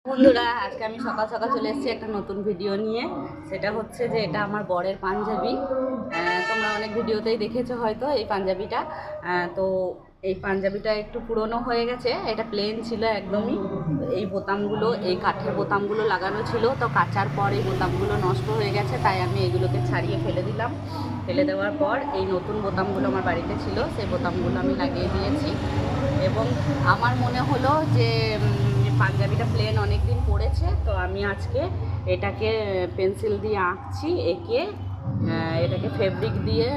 বন্ধুরা, আজকে আমি সকাল সকাল চলে এসেছি একটা নতুন ভিডিও নিয়ে। সেটা হচ্ছে যে এটা আমার বরের পাঞ্জাবি। তোমরা অনেক ভিডিওতেই দেখেছো হয়তো এই পাঞ্জাবিটা। তো এই পাঞ্জাবিটা একটু পুরনো হয়ে গেছে। এটা প্লেন ছিল একদমই। এই বোতামগুলো, এই কাঠের বোতামগুলো লাগানো ছিল, তো কাচার পর এই বোতামগুলো নষ্ট হয়ে গেছে, তাই আমি এগুলোকে ছাড়িয়ে ফেলে দিলাম। ফেলে দেওয়ার পর এই নতুন বোতামগুলো আমার বাড়িতে ছিল, সেই বোতামগুলো আমি লাগিয়ে দিয়েছি। এবং আমার মনে হলো যে পাঞ্জাবিটা প্লেন অনেক দিন পড়েছে, তো আমি আজকে এটাকে পেন্সিল দিয়ে আঁকছি, এঁকে এটাকে ফেব্রিক দিয়ে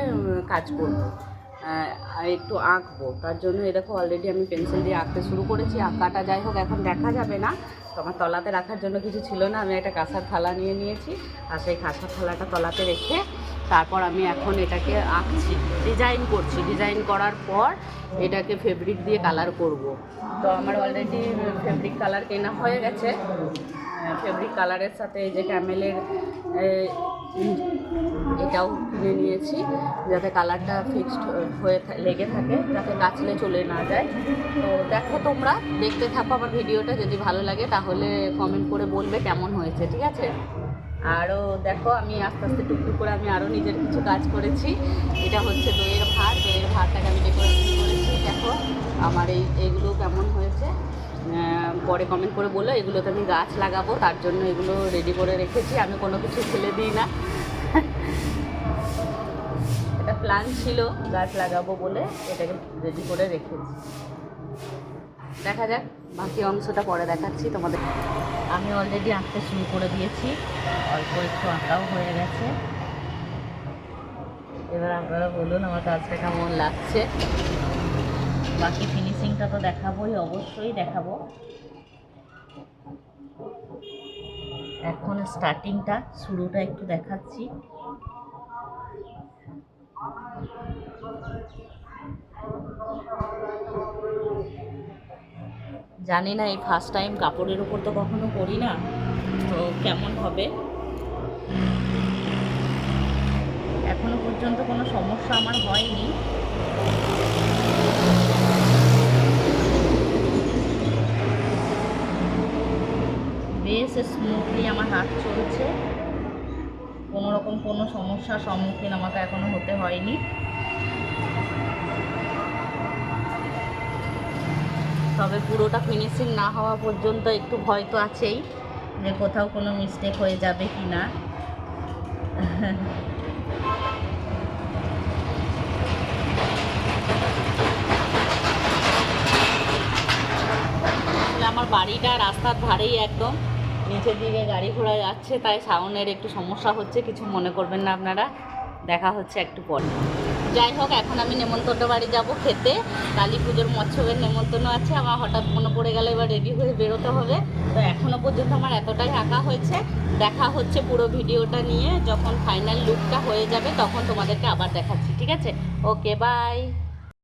কাজ করব, একটু আঁকবো। তার জন্য দেখো অলরেডি আমি পেন্সিল দিয়ে আঁকতে শুরু করেছি। আঁকাটা যাই হোক এখন দেখা যাবে না, তো আমার তলাতে রাখার জন্য কিছু ছিল না। আমি একটা কাঁসার থালা নিয়ে নিয়েছি, আর সেই কাঁসার থালাটা তলাতে রেখে তারপর আমি এখন এটাকে আঁকছি, ডিজাইন করছি। ডিজাইন করার পর এটাকে ফেব্রিক দিয়ে কালার করব। তো আমার অলরেডি ফেব্রিক কালার কেনা হয়ে গেছে। ফেব্রিক কালারের সাথে এই যে ক্যামেলের এটাও কিনে নিয়েছি, যাতে কালারটা ফিক্সড হয়ে লেগে থাকে, যাতে কাচলে চলে না যায়। তো দেখো, তোমরা দেখতে থাকো আমার ভিডিওটা। যদি ভালো লাগে তাহলে কমেন্ট করে বলবে কেমন হয়েছে, ঠিক আছে? আরও দেখো, আমি আস্তে আস্তে টুকটুক করে আমি আরও নিজের কিছু কাজ করেছি। এটা হচ্ছে দইয়ের ভাত। দইয়ের ভাতটাকে আমি ডেকোরেশন করেছি। দেখো আমার এইগুলো কেমন হয়েছে পরে কমেন্ট করে বলো। এগুলোতে আমি গাছ লাগাবো, তার জন্য এগুলো রেডি করে রেখেছি। আমি কোনো কিছু ফেলে দিই না। এটা প্ল্যান ছিল গাছ লাগাবো বলে, এটাকে রেডি করে রেখেছি। দেখা যাক, বাকি অংশটা পরে দেখাচ্ছি তোমাদের। আমি অলরেডি আঁকতে শুরু করে দিয়েছি, অল্প একটু আঁকাও হয়ে গেছে। এবার আপনারা বলুন আমার কাজটা কেমন লাগছে। বাকি ফিনিশিংটা তো দেখাবোই, অবশ্যই দেখাবো। এখন স্টার্টিংটা, শুরুটা একটু দেখাচ্ছি। জানি না, এই ফার্স্ট টাইম কাপড়ের উপর তো কখনো করি না, তো কেমন হবে। এখনো পর্যন্ত কোনো সমস্যা আমার হয়নি। বেশ স্মুথলি আমার হাত চলছে, কোনো রকম কোনো সমস্যার সম্মুখীন আমাকে এখনো হতে হয়নি। তবে পুরোটা ফিনিশিং না হওয়া পর্যন্ত একটু ভয় তো আছেই, যে কোথাও কোনো মিস্টেক হয়ে যাবে কি না। আমার বাড়িটা রাস্তার ধারেই একদম, নিচের দিকে গাড়ি ঘোড়া যাচ্ছে, তাই সাউন্ডের একটু সমস্যা হচ্ছে, কিছু মনে করবেন না আপনারা। দেখা হচ্ছে একটু পরে। যাই হোক, এখন আমি নেমন্তন্ন বাড়ি যাব খেতে। কালী পুজোর মৎসবের নেমন্তন্ন আছে। আমার হঠাৎ মনে পড়ে গেলে এবার রেডি হয়ে বেরোতে হবে। তো এখনও পর্যন্ত আমার এতটাই আঁকা হয়েছে। দেখা হচ্ছে পুরো ভিডিওটা নিয়ে, যখন ফাইনাল লুকটা হয়ে যাবে তখন তোমাদেরকে আবার দেখাচ্ছি, ঠিক আছে? ওকে, বাই।